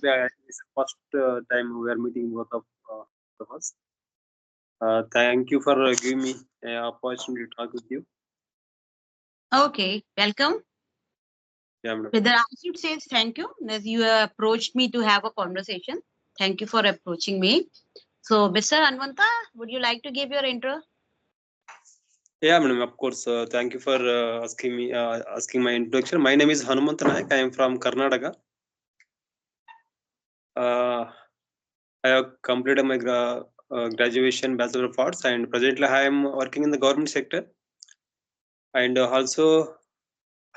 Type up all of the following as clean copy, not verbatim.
Honestly, it's the first time we are meeting both of us. Thank you for giving me an opportunity to talk with you. Okay, welcome. Yeah, madam. Whether I should say thank you as you approached me to have a conversation. Thank you for approaching me. So, Mr. Anvanta, would you like to give your intro? Yeah, madam. Of course. Thank you for asking my introduction. My name is Hanumant Nayak. I am from Karnataka. Uh, I have completed my graduation Bachelor of Arts, and presently I am working in the government sector. And also,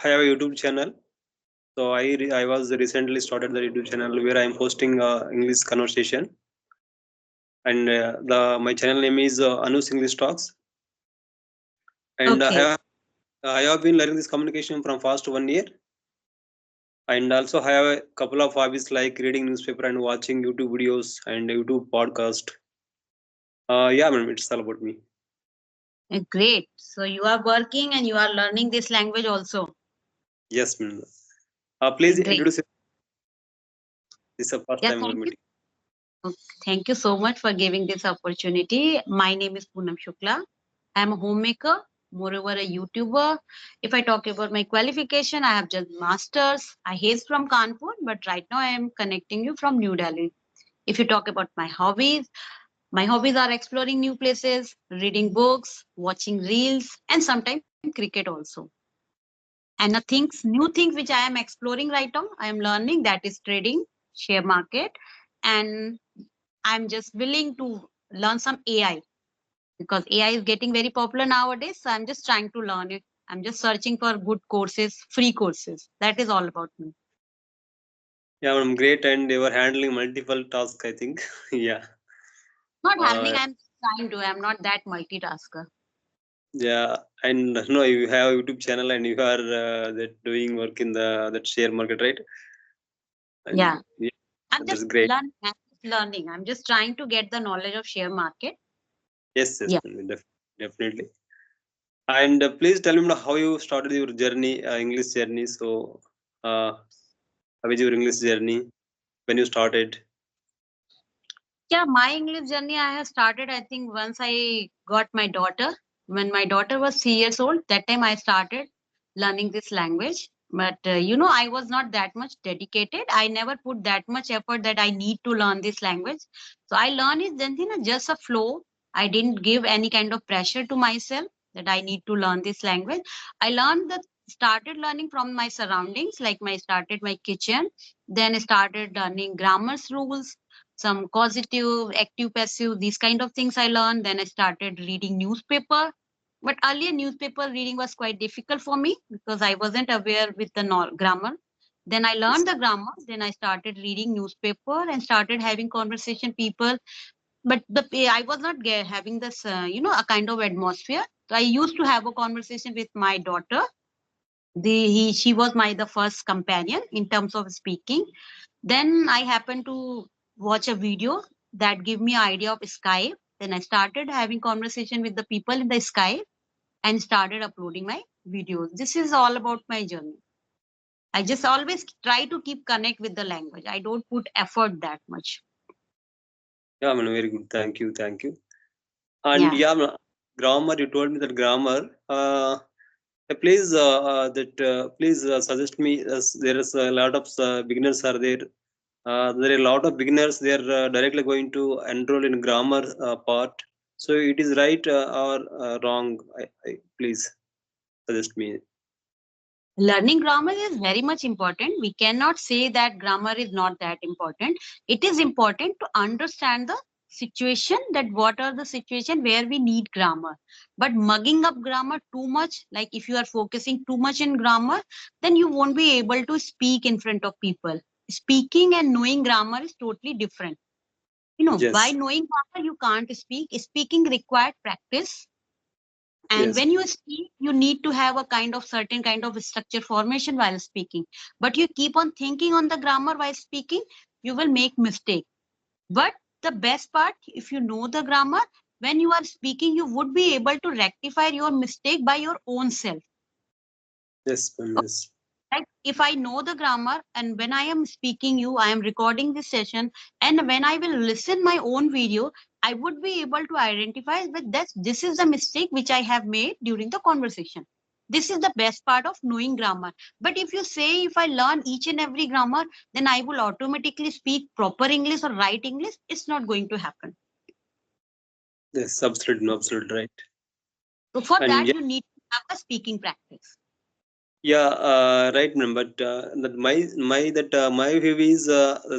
I have a YouTube channel. So I was recently started the YouTube channel where I am posting English conversation, and the my channel name is Anu's English Talks, and Okay. I have been learning this communication from past 1 year, and also I have a couple of hobbies like reading newspaper and watching YouTube videos and YouTube podcast. Yeah, man, it's all about me. Great. So, you are working and you are learning this language also. Yes, man. Please Great. introduce. This is the first Yeah, time we are thank you. meeting. Okay, thank you so much for giving this opportunity. My name is Poonam Shukla. I am a homemaker, moreover a YouTuber. If I talk about my qualification, I have just masters. I hail from Kanpur, but right now I am connecting you from New Delhi. If you talk about my hobbies are exploring new places, reading books, watching reels, and sometimes cricket also. And new things which I am exploring right now, I am learning that is trading, share market, and I'm just willing to learn some AI because AI is getting very popular nowadays. So I'm just trying to learn it. I'm just searching for good courses, free courses. That is all about me. Yeah, I'm great, and you are handling multiple tasks, I think. Yeah. Not handling, Uh, I'm trying to. I'm not that multitasker. yeah, and no, you have YouTube channel and you are that doing work in the that share market, right? And Yeah. yeah, I'm that's just great. learning. I'm just learning. I'm just trying to get the knowledge of share market. Yes, yes, Yeah. definitely. And please tell me how you started your journey, English journey. So, how is your English journey when you started? Yeah, my English journey I have started, I think, once I got my daughter. When my daughter was 3 years old, that time I started learning this language. But I was not that much dedicated. I never put that much effort that I need to learn this language. So I learned it then, just a flow. I didn't give any kind of pressure to myself that I need to learn this language. I learned that started learning from my surroundings, like my started my kitchen, then I started learning grammar's rules, some causative, active, passive, these kind of things I learned. Then I started reading newspaper. But earlier newspaper reading was quite difficult for me because I wasn't aware with the grammar. Then I Yes. learned the grammar. Then I started reading newspaper and started having conversation people. But I was not having this, a kind of atmosphere. So I used to have a conversation with my daughter. She was the first companion in terms of speaking. Then I happened to watch a video that gave me idea of Skype. Then I started having conversation with the people in the Skype and started uploading my videos. This is all about my journey. I just always try to keep connect with the language. I don't put effort that much. Yeah, man, very good. Thank you, thank you. And Yeah. yeah, grammar. You told me that grammar. Please, please suggest me. There is a lot of beginners are there. There are a lot of beginners. They are directly going to enroll in grammar part. So it is right or wrong? Please suggest me. Learning grammar is very much important. We cannot say that grammar is not that important. It is important to understand the situation, that what are the situation where we need grammar. But mugging up grammar too much, like if you are focusing too much in grammar, then you won't be able to speak in front of people. Speaking and knowing grammar is totally different. By Yes, knowing grammar, you can't speak. Speaking required practice, and yes, when you speak, you need to have a kind of certain kind of structure formation while speaking. But you keep on thinking on the grammar while speaking, you will make mistake. But the best part, if you know the grammar, when you are speaking, you would be able to rectify your mistake by your own self. yes, ma'am, yes. Like if I know the grammar and when I am speaking you, I am recording this session, and when I will listen my own video, I would be able to identify that this is the mistake which I have made during the conversation. This is the best part of knowing grammar. But if you say if I learn each and every grammar, then I will automatically speak proper English or write English, it's not going to happen. Yes, absolutely right. So for And that, yeah, you need to have a speaking practice. yeah, right, ma'am. But that my view is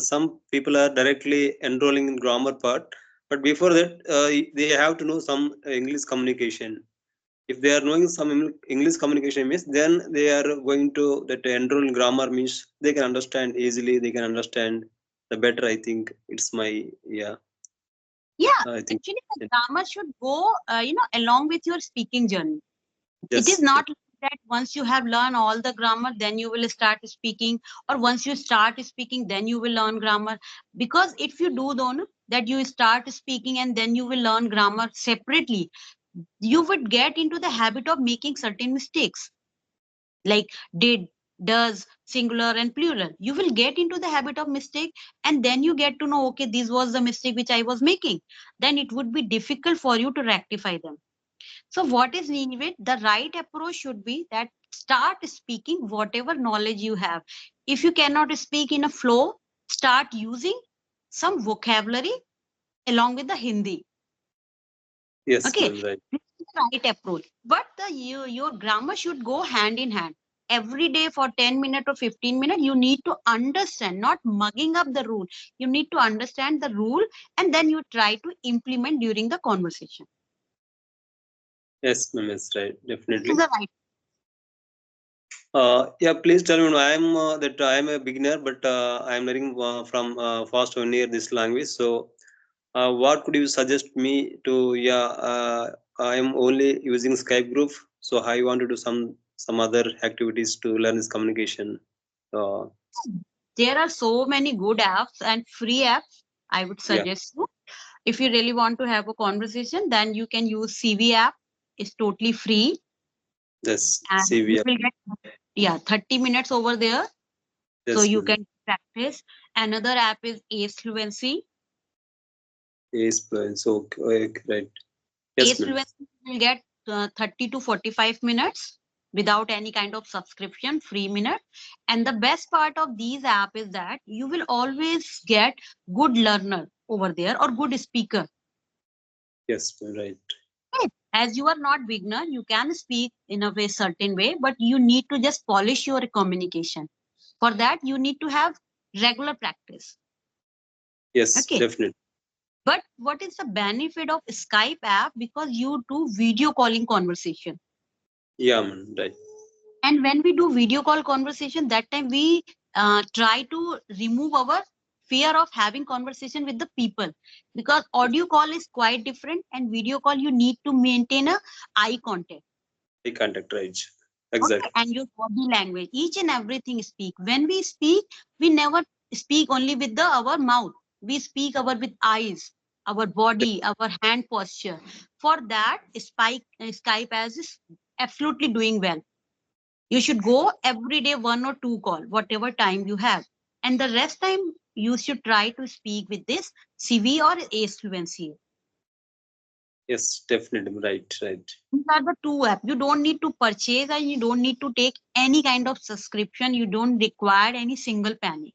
some people are directly enrolling in grammar part, but before that they have to know some English communication. If they are knowing some English communication means, then they are going to that enroll in grammar means they can understand easily. They can understand the better. I think it's my, yeah. Yeah, I think actually, the grammar should go, along with your speaking journey. It is yes, not like that once you have learned all the grammar, then you will start speaking, or once you start speaking, then you will learn grammar. Because if you do though, that you start speaking and then you will learn grammar separately, you would get into the habit of making certain mistakes like did, does, singular and plural. You will get into the habit of mistake, and then you get to know, okay, this was the mistake which I was making. Then it would be difficult for you to rectify them. So what is needed? The right approach should be that start speaking whatever knowledge you have. If you cannot speak in a flow, start using some vocabulary along with the Hindi. yes, Okay, ma'am, right. this is the right approach. But your grammar should go hand in hand. Every day for 10 minutes or 15 minutes, you need to understand, not mugging up the rule. You need to understand the rule and then you try to implement during the conversation. Yes, ma'am, yes, right, This definitely. is the right. Yeah, please tell me. I am that I am a beginner, but I am learning from fast 1 year this language. So, what could you suggest me to? Yeah, I am only using Skype group, so I want to do some other activities to learn this communication. Uh, There are so many good apps and free apps. I would yeah, suggest you. If you really want to have a conversation, then you can use CV app. It's totally free. yes, And you CV, will get 30 minutes over there. So yes, you ma'am. can practice. Another app is Ace Fluency. Yes, ma'am. So, okay, right. Yes, Ace ma'am. Fluency will get 30 to 45 minutes without any kind of subscription, free minute. And the best part of these app is that you will always get good learner over there or good speaker. Yes, ma'am, right. Right. As you are not beginner, you can speak in a way, certain way, but you need to just polish your communication. For that, you need to have regular practice. Yes, Okay. definitely. But what is the benefit of Skype app? Because you do video calling conversation. Yeah, ma'am, right. And when we do video call conversation, that time we try to remove our fear of having conversation with the people, because audio call is quite different and video call you need to maintain a eye contact. Eye contact, right. Okay, Exactly. and your body language, each and everything speak. When we speak, we never speak only with the our mouth. We speak our with eyes, our body, our hand posture. For that, Skype as is absolutely doing well. You should go every day, one or two call, whatever time you have. And the rest time you should try to speak with this CV or Ace Fluency. Yes, definitely. Right, right. These are the two apps. You don't need to purchase and you don't need to take any kind of subscription. You don't require any single penny.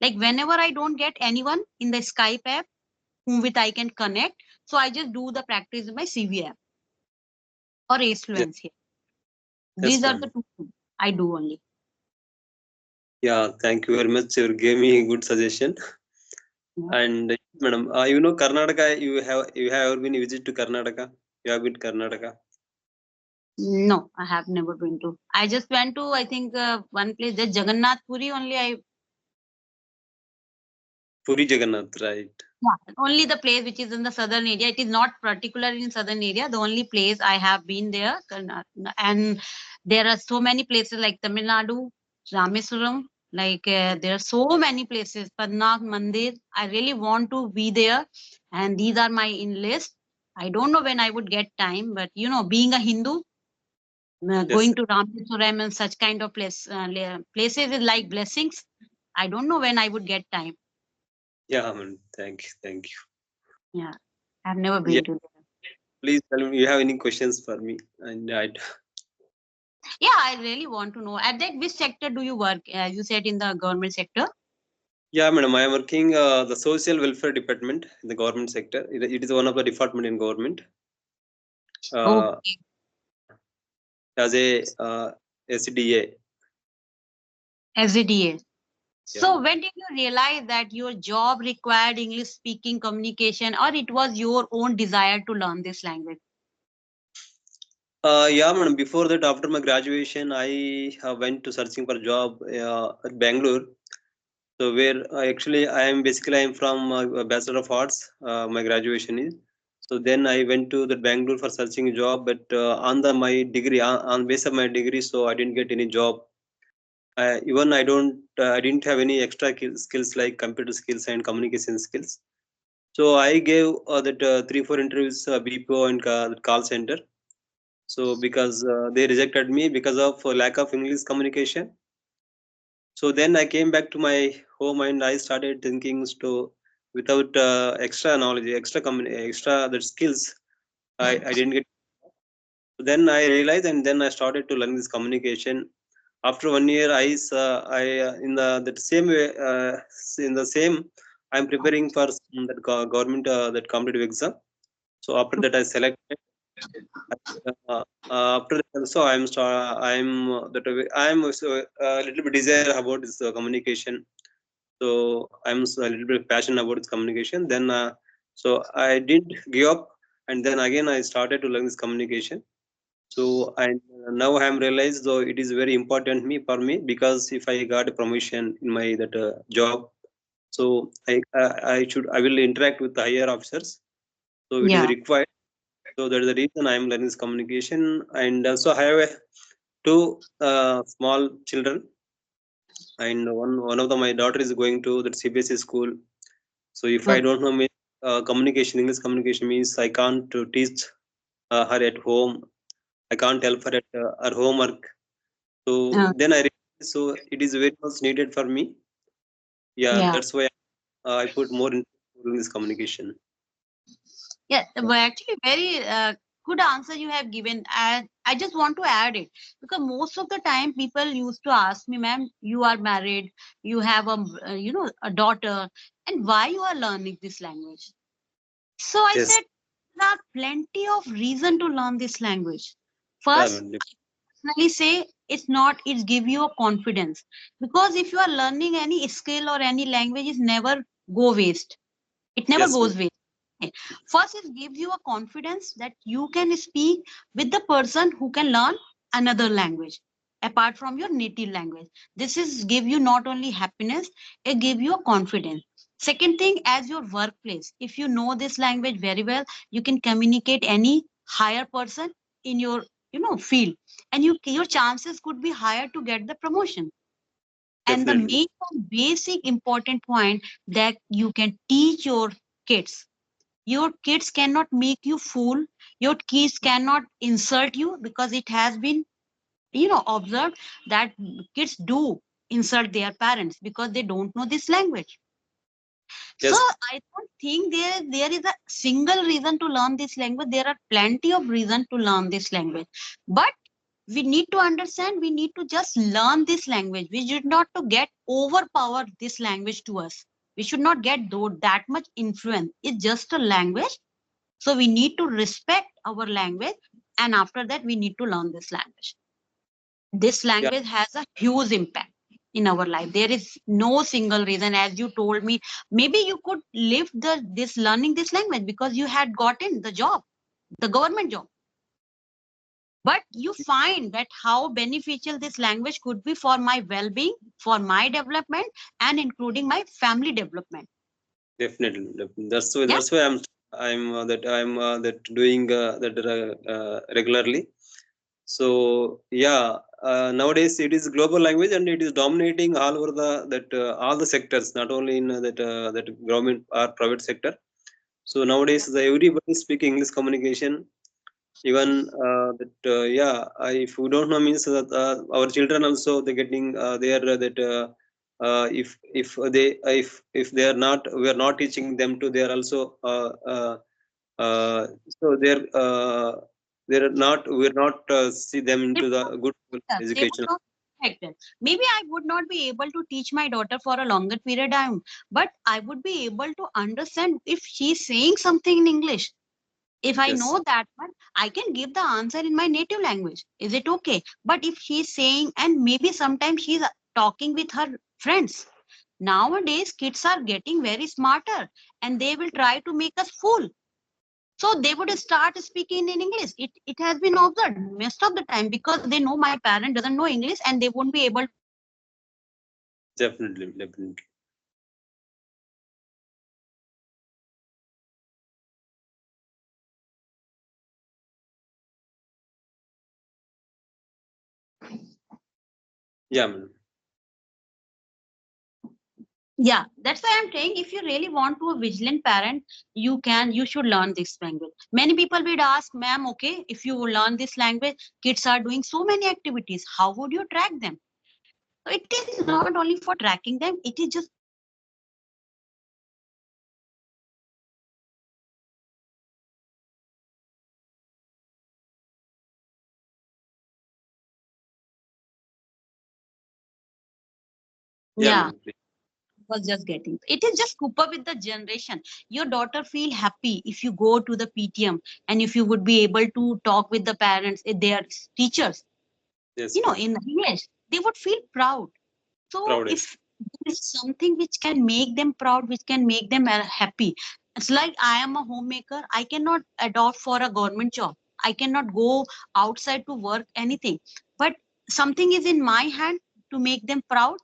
Like whenever I don't get anyone in the Skype app whom with I can connect, so I just do the practice in my CV app or Ace Yes, Fluency. yes, These are the ma'am. two things I do only. Yeah, thank you very much. You gave me a good suggestion. Yeah. And madam, you know Karnataka. You have ever been visit to Karnataka? You have been to Karnataka? No, I have never been to. I just went to, I think, one place, the Jagannath Puri only. Puri Jagannath, right? Yeah, only the place which is in the southern area. It is not particular in southern area. The only place I have been there, and there are so many places like Tamil Nadu, Rameswaram. Like there are so many places. Padnath Mandir. I really want to be there, and these are my in list. I don't know when I would get time, but being a Hindu, Going to Rameshwaram and such kind of places is like blessings. I don't know when I would get time. Yeah, man. Thank you. Yeah, I've never been Yeah, to there. please tell me, you have any questions for me? And Yeah, I really want to know. At that, which sector do you work? You said in the government sector. yeah, madam, I am working the social welfare department in the government sector. It is one of the department in government. Okay. As a SDA. SDA. Yeah. So when did you realize that your job required English speaking communication, or it was your own desire to learn this language? Yeah, madam. Before that, after my graduation, I went to searching for job at Bangalore. So where I am from Bachelor of Arts. My graduation is. So then I went to the Bangalore for searching a job, but on the my degree, on base of my degree, so I didn't get any job. Even I didn't have any extra skills like computer skills and communication skills. So I gave that 3-4 interviews, BPO and call center. So because they rejected me because of lack of English communication. So then I came back to my home and I started thinking to without extra knowledge, extra that skills, I didn't get. So then I realized and then I started to learn this communication. After 1 year, I in the that same way in the same I'm preparing for that government that competitive exam. So after that I selected. After that also I'm also a little bit desire about this communication. So I'm a little bit passionate about this communication. Then so I did give up, and then again I started to learn this communication. So and now I am realized though it is very important for me because if I got a promotion in my that job, so I will interact with the higher officers. So it is Yeah. required. So that is the reason I am learning this communication, and also I have two small children, and one of my daughter is going to the CBSE school. So if I Okay. don't know me, communication, English communication means I can't teach her at home. I can't help her at her homework. So Uh, then I realized, so it is very much needed for me. Yeah, yeah. that's why I put more into this communication. Yeah, Yeah. but actually, very good answer you have given. And I just want to add it because most of the time people used to ask me, "Ma'am, you are married, you have a daughter, and why you are learning this language?" So I Yes. said, there are plenty of reason to learn this language. Yeah, First, man. personally say it's not. It's give you a confidence because if you are learning any skill or any language, it never go waste. It never Yes, goes ma'am. waste. Okay. First, it gives you a confidence that you can speak with the person who can learn another language apart from your native language. This is give you not only happiness, it give you a confidence. Second thing, as your workplace, if you know this language very well, you can communicate any higher person in your field, and your chances could be higher to get the promotion. And the Definitely. main basic important point that you can teach your kids cannot make you fool. Your kids cannot insult you because it has been observed that kids do insult their parents because they don't know this language. So Yes. I don't think there is a single reason to learn this language. There are plenty of reasons to learn this language, but we need to understand, we need to just learn this language. We should not to get overpower this language to us. We should not get that much influence. It's just a language, so we need to respect our language, and after that we need to learn this language. This Yeah. language has a huge impact in our life. There is no single reason, as you told me. Maybe you could live this learning this language because you had gotten the job, the government job. But you find that how beneficial this language could be for my well-being, for my development, and including my family development. Definitely. That's why. Yeah. That's why I'm that doing that regularly. So yeah, nowadays it is global language and it is dominating all over the that all the sectors, not only in that government or private sector. So nowadays everybody speak English communication. even if we don't know means that our children also they getting they are that if they are not, we are not teaching them to, they are also so they're not, we're not see them They into the would good not- they would education. not respect it. Maybe I would not be able to teach my daughter for a longer period of time, but I would be able to understand if she's saying something in English. If I Yes, know that one, I can give the answer in my native language. Is it okay? But if she's saying, and maybe sometimes she's talking with her friends. Nowadays, kids are getting very smarter and they will try to make us fool. So they would start speaking in English. It has been observed most of the time because they know my parent doesn't know English and they won't be able. definitely, definitely. Yeah, madam. Yeah, that's why I'm saying if you really want to a vigilant parent, you should learn this language. Many people would ask, ma'am, okay, if you learn this language, kids are doing so many activities. How would you track them? So it is not only for tracking them, it is just Yeah, yeah. madam, please. Was just getting it is just coop up with the generation. Your daughter feel happy if you go to the PTM and if you would be able to talk with the parents, their teachers, Yes, madam. in English, they would feel proud. So Proud, yes. if there is something which can make them proud, which can make them happy, it's like I am a homemaker. I cannot adopt for a government job. I cannot go outside to work anything. But something is in my hand to make them proud.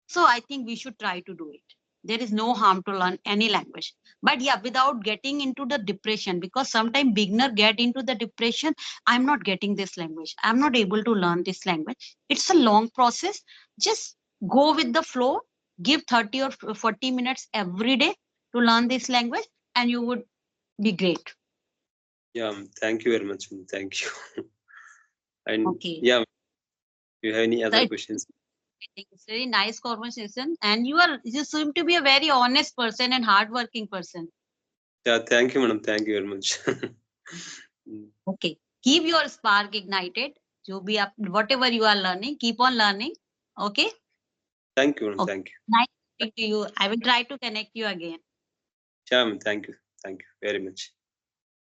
So I think we should try to do it. There is no harm to learn any language. But yeah, without getting into the depression, because sometimes beginner get into the depression. I'm not getting this language. I'm not able to learn this language. It's a long process. Just go with the flow. Give 30 or 40 minutes every day to learn this language, and you would be great. Yeah, thank you very much, madam. Thank you. And Okay. yeah, you have any other So questions? I think it's very nice conversation, and you seem to be a very honest person and hardworking person. Yeah, thank you, madam. Thank you very much. Mm. Okay. Keep your spark ignited. जो भी आप whatever you are learning, keep on learning. Okay. Thank you, madam. Okay. Thank you. Nice speaking to you. I will try to connect you again. Yeah, madam. Thank you. Thank you very much.